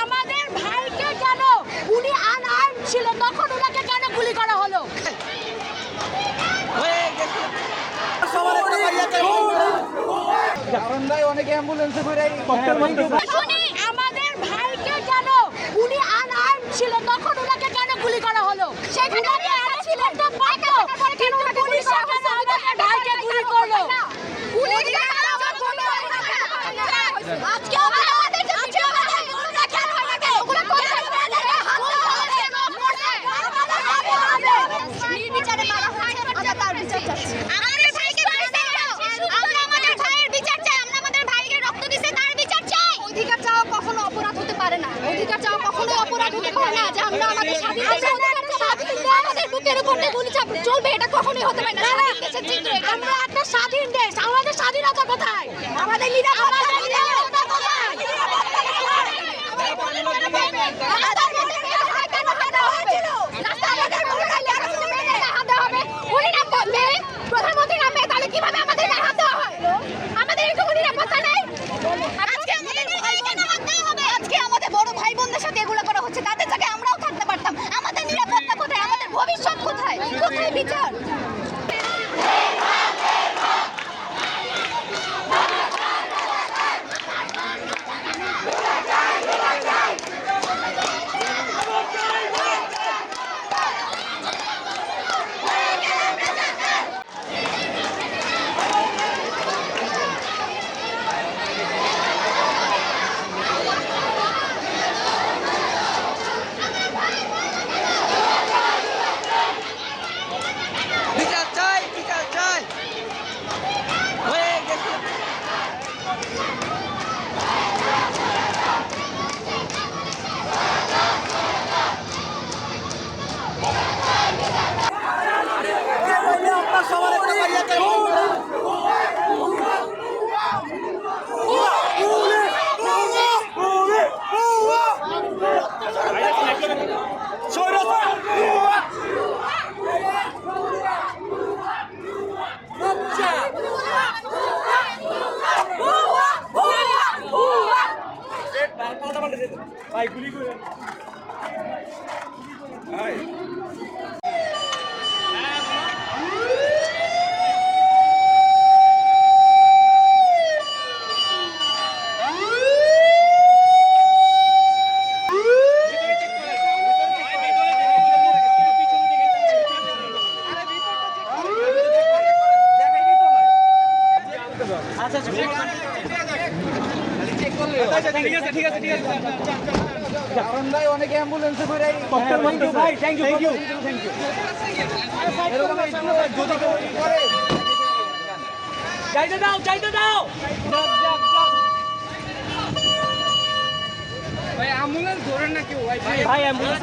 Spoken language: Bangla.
আমাদের ভাইকে কেন উনি আনআর্ম ছিল তখন ওনাকে কেন গুলি করা হলো? অনেকে অ্যাম্বুলেন্সে করে আমাদের ভাইকে কেন উনি আনআর্ম ছিল তখন ওনাকে কেন গুলি করা হলো? সেখানে ছিলেন তো পাইতো কিন্তু পুলিশ কেন আমাদের ভাইকে গুলি করলো? পুলিশ আজকে নির্বিচারে মারা হয়েছে, আমরা তার বিচার চাচ্ছি। আমাদের ভাইকে আমরা আমাদের ভাইয়ের বিচার চাই। আমরা আমাদের ভাইকে রক্ত দিছে তার বিচার চাই। অধিকার চাওয়া কখনো অপরাধ হতে পারে না। অধিকার চাওয়া কখনো অপরাধ হতে পারে না। যে আমরা আমাদের আমাদের বুকের উপর গুলি চাপ চলবে এটা কখনোই হতে পারে না। স্বাধীন দেশের চিত্র এটা। আমরা একটা স্বাধীন দেশ, আমাদের স্বাধীনতা কোথায়? আমাদের নিরাপত্তা কোথায়? প্রধানমন্ত্রী নামে তাহলে কিভাবে আমাদের হাত দেওয়া হয়? আমাদের একটু নিরাপত্তা নেই। আজকে আমাদের ভাইকে হাত দেওয়া হবে। আজকে আমাদের বড় ভাই বোনদের সাথে এগুলো করা হচ্ছে। তাদের জায়গায় আমরাও থাকতে পারতাম। আমাদের নিরাপত্তা কোথায়? আমাদের ভবিষ্যৎ কোথায়? কোথায় বিচার? ভাই গুলি করে ঠিক আছে অনেকে অ্যাম্বুলেন্সে করে ভাই থ্যাংক ইউ যাইতে দাও ভাই অ্যাম্বুলেন্স ধরেন না কেউ ভাই অ্যাম্বুলেন্স